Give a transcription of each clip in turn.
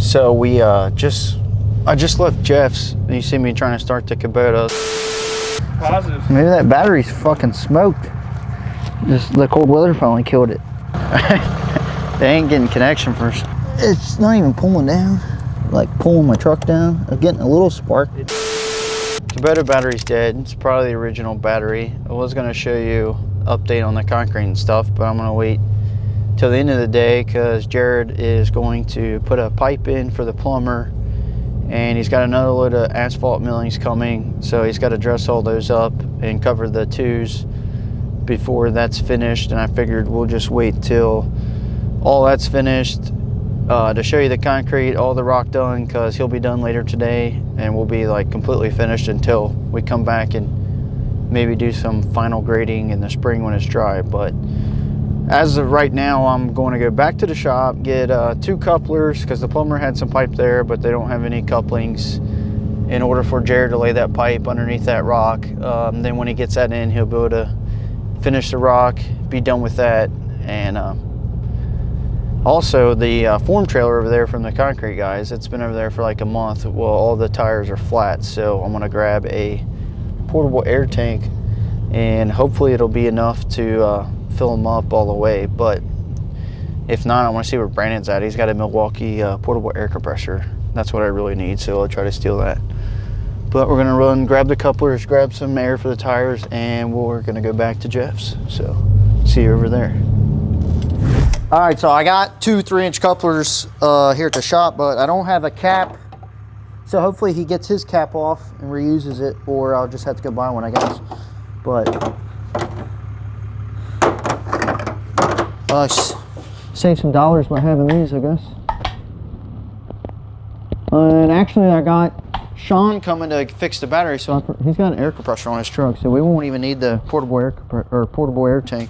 So we I just left Jeff's. And you see me trying to start the Kubota. Positive. Maybe that battery's fucking smoked. Just the cold weather finally killed it. They ain't getting connection first. It's not even pulling down. Like pulling my truck down. I'm getting a little spark. Kubota battery's dead. It's probably the original battery. I was gonna show you update on the concrete and stuff, but I'm gonna wait till the end of the day because Jared is going to put a pipe in for the plumber, and he's got another load of asphalt millings coming, so he's got to dress all those up and cover the twos before that's finished. And I figured we'll just wait till all that's finished to show you the concrete, all the rock done, because he'll be done later today and we'll be like completely finished until we come back and maybe do some final grading in the spring when it's dry. But as of right now, I'm going to go back to the shop, get 2 couplers, because the plumber had some pipe there, but they don't have any couplings, in order for Jared to lay that pipe underneath that rock. Then when he gets that in, he'll be able to finish the rock, be done with that. And also the form trailer over there from the concrete guys, it's been over there for like a month. Well, all the tires are flat, so I'm gonna grab a portable air tank, and hopefully it'll be enough to fill them up all the way. But if not, I want to see where Brandon's at. He's got a Milwaukee portable air compressor. That's what I really need, so I'll try to steal that. But we're gonna run, grab the couplers, grab some air for the tires, and we're gonna go back to Jeff's. So see you over there. All right, so I got 2 3-inch couplers here at the shop, but I don't have a cap. So hopefully he gets his cap off and reuses it, or I'll just have to go buy one, I guess. But save some dollars by having these, I guess. And actually, I got Sean coming to fix the battery, so he's got an air compressor on his truck, so we won't even need the portable air tank.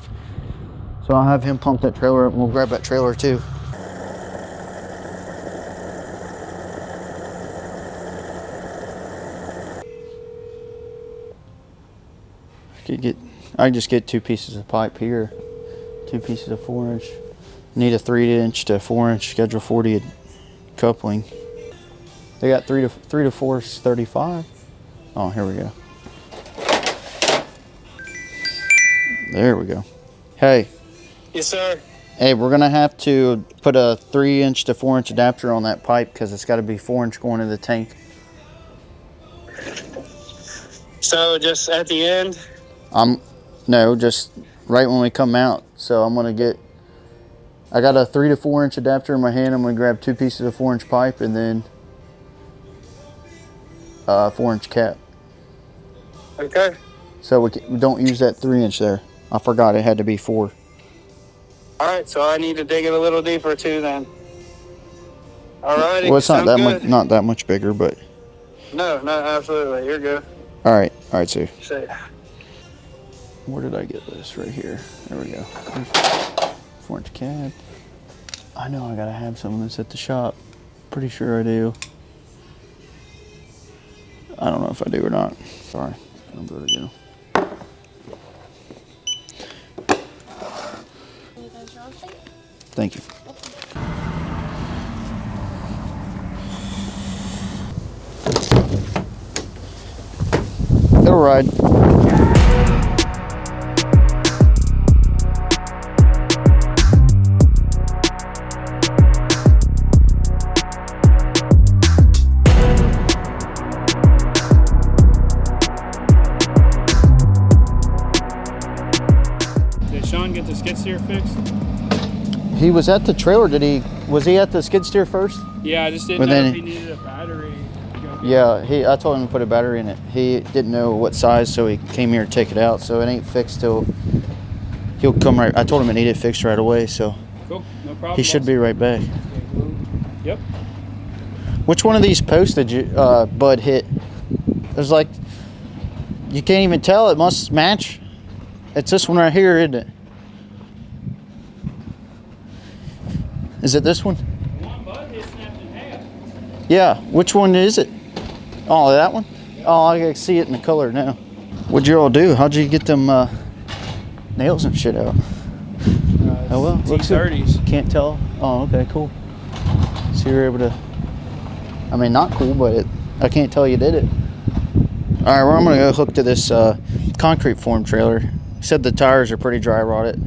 So I'll have him pump that trailer up, and we'll grab that trailer too. I just get 2 pieces of pipe here, 2 pieces of 4-inch. Need a 3-inch to 4-inch schedule 40 coupling. They got 3 to 4 is 35. Oh, here we go. There we go. Hey. Yes, sir. Hey, we're gonna have to put a 3-inch to 4-inch adapter on that pipe because it's got to be 4-inch going to the tank. So just at the end? No, just right when we come out. So I'm gonna get, I got a 3 to 4-inch adapter in my hand. I'm gonna grab 2 pieces of 4-inch pipe and then 4-inch cap. Okay. So we don't use that 3-inch there. I forgot it had to be 4. All right, so I need to dig it a little deeper too then. All righty. Well, it's not that much bigger, but. No, absolutely. You're good. All right, Sue. See. Where did I get this? Right here. There we go. 4-inch cap. I know I gotta have some of this at the shop. Pretty sure I do. I don't know if I do or not. Sorry. I'm going to get them. Thank you. It'll ride. Did Sean get the skid steer fixed? He was at the trailer. Was he at the skid steer first? Yeah, I just didn't know if he needed a battery. Yeah, I told him to put a battery in it. He didn't know what size, so he came here to take it out. So it ain't fixed till he'll come right. I told him it needed fixed right away, so cool, no problem. He should be right back. Yep. Which one of these posts did you, Bud hit? There's like, you can't even tell. It must match. It's this one right here, isn't it? Is it this one? One Bud hit snapped in half. Yeah, which one is it? Oh, that one? Oh, I can see it in the color now. What'd you all do? How'd you get them nails and shit out? Oh well, looks good. Can't tell. Oh, okay, cool. So you're able to I mean, not cool, but I can't tell you did it. All right, well, I'm gonna go hook to this concrete form trailer. He said the tires are pretty dry rotted.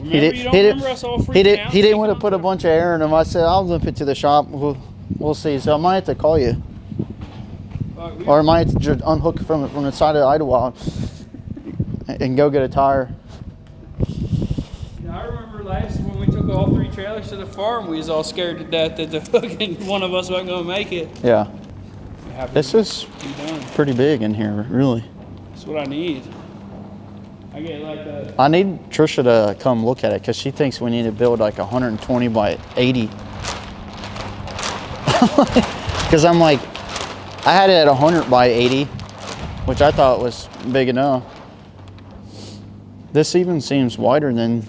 He didn't want to put a bunch of air in them. I said I'll limp it to the shop. We'll see. So I might have to call you, or I might have to unhook from the side of the Idlewild and go get a tire. I remember last when we took all 3 trailers to the farm, we was all scared to death that the fucking one of us wasn't gonna make it. Yeah. This is pretty big in here, really. That's what I need. I get like that. I need Trisha to come look at it because she thinks we need to build like 120 by 80. Because I'm like, I had it at 100 by 80, which I thought was big enough. This even seems wider than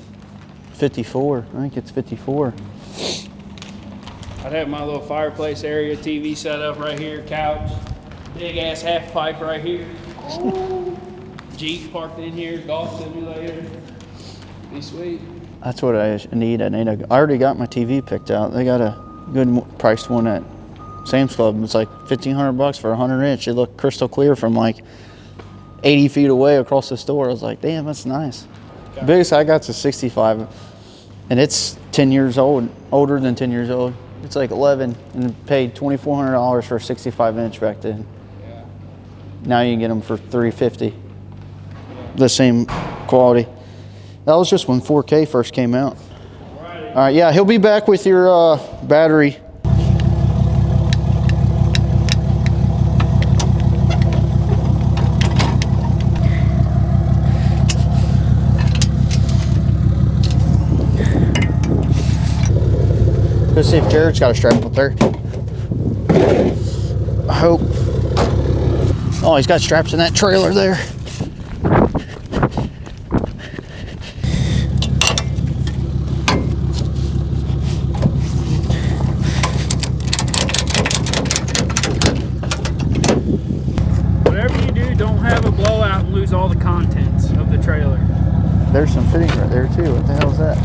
54. I think it's 54. I'd have my little fireplace area, TV set up right here, couch, big ass half pipe right here. Jeep parked in here, golf simulator. Be sweet. That's what I need. I already got my TV picked out. They got a good priced one at Sam's Club. It's like $1,500 for a 100-inch. It looked crystal clear from like 80 feet away across the store. I was like, damn, that's nice. The biggest I got's a 65, and it's 10 years old, older than 10 years old. It's like 11, and paid $2,400 for a 65-inch back then. Yeah. Now you can get them for $350. The same quality. That was just when 4K first came out. All right, yeah, he'll be back with your battery. Let's see if Jared's got a strap up there. I hope. Oh, he's got straps in that trailer there. Whatever you do, don't have a blowout and lose all the contents of the trailer. There's some fittings right there too. What the hell is that?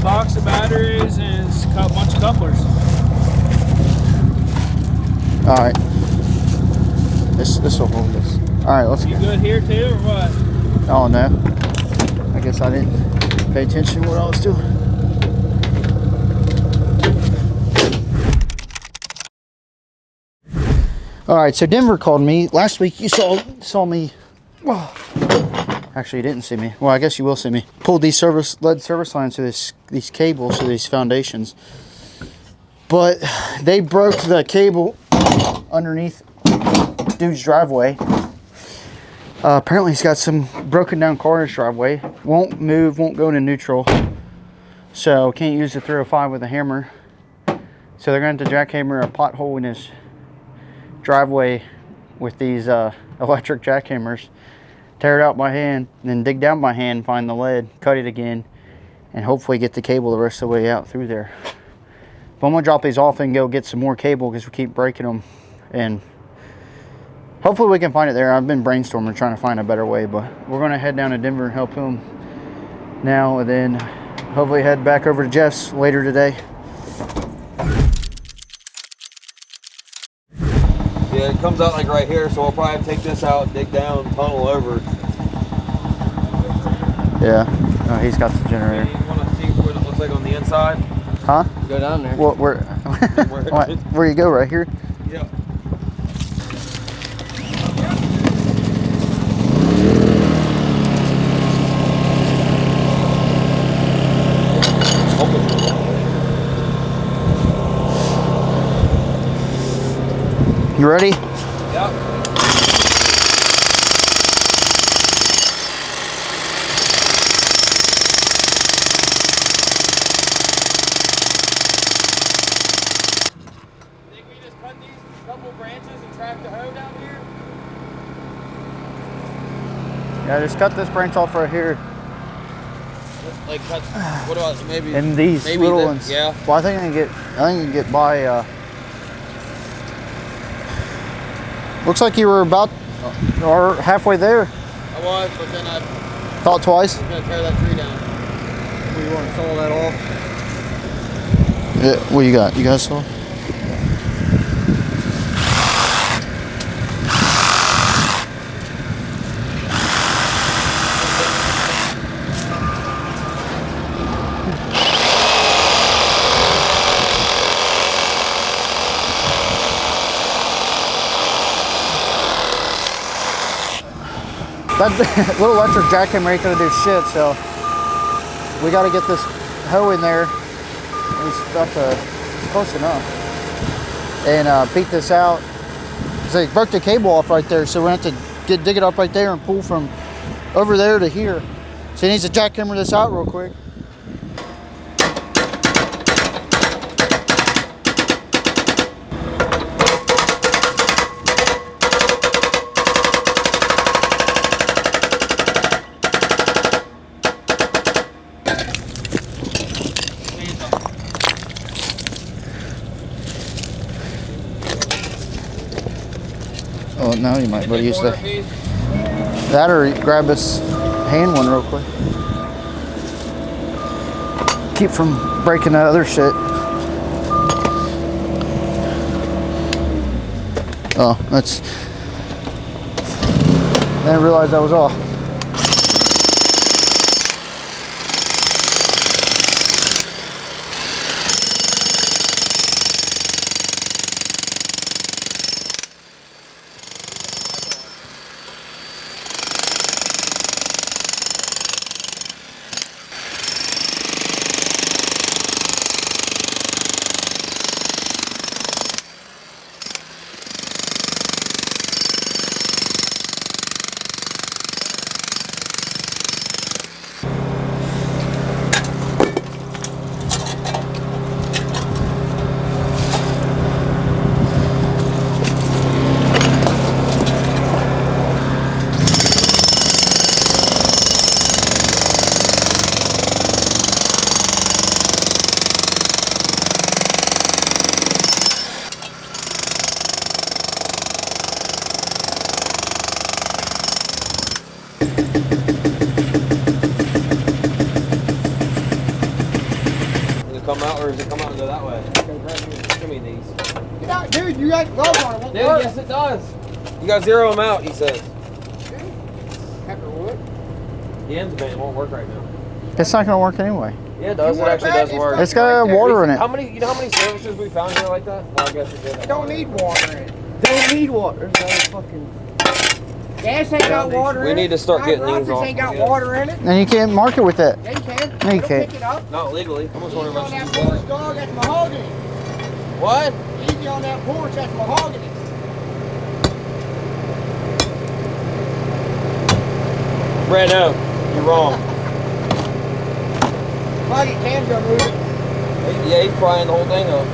Box of batteries and a bunch of couplers. All right. This will hold this. All right, let's go. You good here too, or what? Oh no. I guess I didn't pay attention to what I was doing. All right, so Denver called me last week. You saw me. Oh. Actually, you didn't see me. Well, I guess you will see me. Pulled these lead service lines through these cables to these foundations, but they broke the cable underneath dude's driveway. Apparently, he's got some broken down car in his driveway. Won't move. Won't go into neutral. So can't use the 305 with a hammer. So they're going to jackhammer a pothole in his driveway with these electric jackhammers. Tear it out by hand, then dig down by hand, find the lead, cut it again, and hopefully get the cable the rest of the way out through there. But I'm gonna drop these off and go get some more cable because we keep breaking them, and hopefully we can find it there. I've been brainstorming trying to find a better way, but we're gonna head down to Denver and help him now, and then hopefully head back over to Jeff's later today. Yeah, it comes out like right here, so we'll probably take this out, dig down, tunnel over. Yeah, oh, he's got the generator. You want to see what it looks like on the inside? Huh? Go down there. Well, where you go, right here? Yep. You ready? Yep. Think we just cut these couple branches and track the hoe down here? Yeah, just cut this branch off right here. Like cut, what about maybe? And these maybe little ones. Yeah. Well, I think I can get by. Looks like you were about or halfway there. I was, but then I Thought twice. was gonna tear that tree down. We and saw that off. Yeah, what you got? You got a saw? That little electric jackhammer ain't gonna do shit, so we gotta get this hoe in there. It's close enough. And beat this out. Cause they broke the cable off right there, so we're gonna have to dig it up right there and pull from over there to here. So he needs to jackhammer this out real quick. Oh, now you might be able to use that or grab this hand one real quick. Keep from breaking that other shit. Oh, that's... I didn't realize that was off. Come out, or does it come out and go that way? It goes right here. Give me these. Get out, dude, you got gloves on. It won't Dude, work. yes it does. You got zero them out, he says. Pepper wood. The end's bent, it won't work right now. It's not gonna work anyway. Yeah, it does. It actually does work. It's got water in it. How many? You know how many services we found here like that? Well, I guess it did. It don't need water in it. Don't need water. There's no fucking. Gas ain't got water in it. We need to start getting these off. Ain't got water in it. And you can't mark it with that. Yeah, you can. No, you It'll can't. pick it up. Not legally. I'm just wondering Easy on about that porch, dog, that's mahogany. What? Easy on that porch, that's mahogany. Brando, you're wrong. Buddy, Cam's gonna move it. Yeah, he's prying the whole thing up.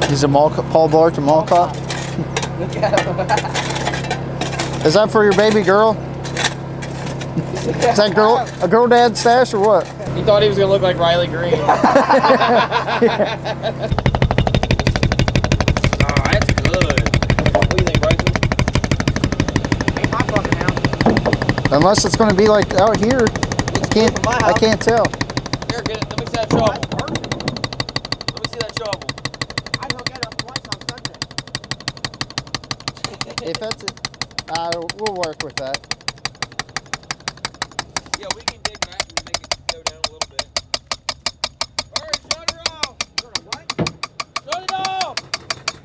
He's a Paul Blart, a mall cop. Look at him. Is that for your baby girl? Is that a girl dad stash or what? He thought he was gonna look like Riley Green. Oh, that's good. What do you think, Bryson? Ain't my fucking house. Unless it's gonna be like out here. I can't tell. Here, get it. Let me see that shovel. Let me see that shovel. I'd hook that up twice on Sunday. If that's it, we'll work with that. Yeah, we can dig back and make it go down a little bit. Alright, shut it off! What? Shut it off!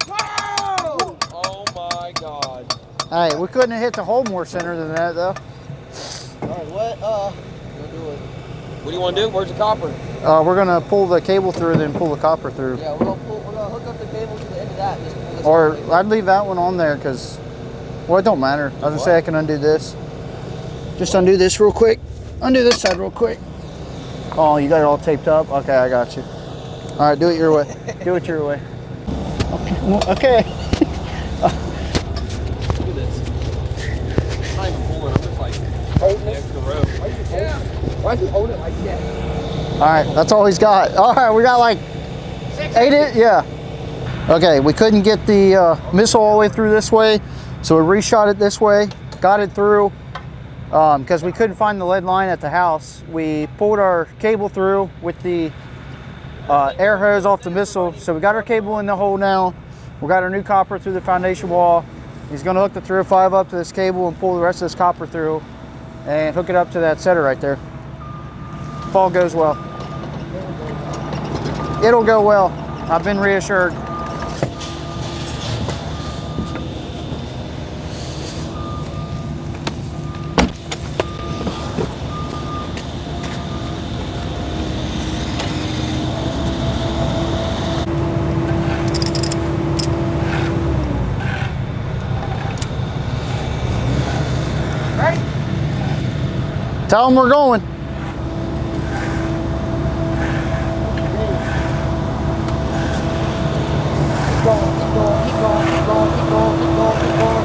Whoa! Oh my god. Alright, we couldn't have hit the hole more center than that though. Alright, what do you want to do? Where's the copper? We're gonna pull the cable through, then pull the copper through. Yeah, we're gonna hook up the cable to the end of that and just pull this Or out. I'd leave that one on there because, well, it don't matter. I was gonna say I can undo this. Just undo this real quick. Undo this side real quick. Oh, you got it all taped up? Okay, I got you. All right, do it your way. Do it your way. Okay. Look at this. I'm not even pulling, I'm just like holding Why is he holding it like that? All right, that's all he's got. All right, we got like 8 yeah. Okay, we couldn't get the missile all the way through this way, so we reshot it this way, got it through. Because we couldn't find the lead line at the house, we pulled our cable through with the air hose off the missile. So we got our cable in the hole now. We got our new copper through the foundation wall. He's going to hook the 305 up to this cable and pull the rest of this copper through and hook it up to that setter right there. If all goes well. It'll go well. I've been reassured. Tell them we're going. Keep going, keep going, keep going, keep going, keep going, keep going, keep going.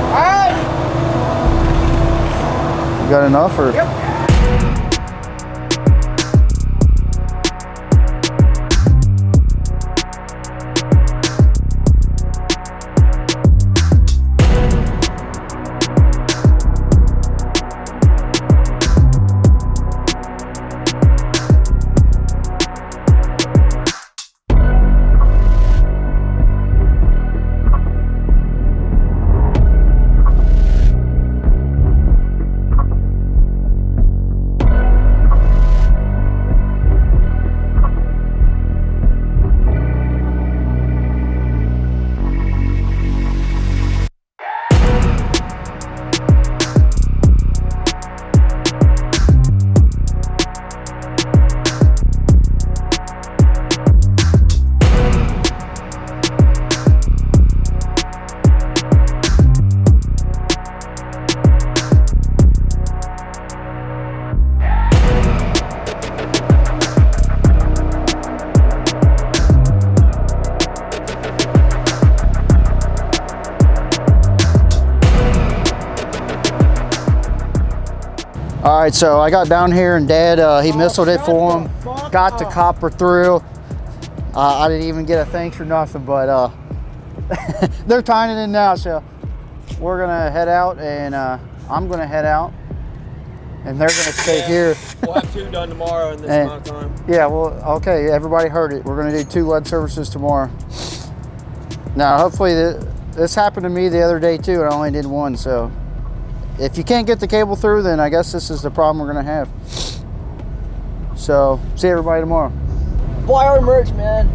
All right. You got enough or? Yep. All right, so I got down here and Dad, he missiled it for him, got the copper through. I didn't even get a thanks or nothing, but they're tying it in now, so we're gonna head out and I'm gonna head out and they're gonna stay here. We'll have 2 done tomorrow in this amount of time. Yeah, well, okay, everybody heard it. We're gonna do 2 lead services tomorrow. Now, hopefully this happened to me the other day too, and I only did 1, so. If you can't get the cable through, then I guess this is the problem we're gonna have. So, see everybody tomorrow. Buy our merch, man.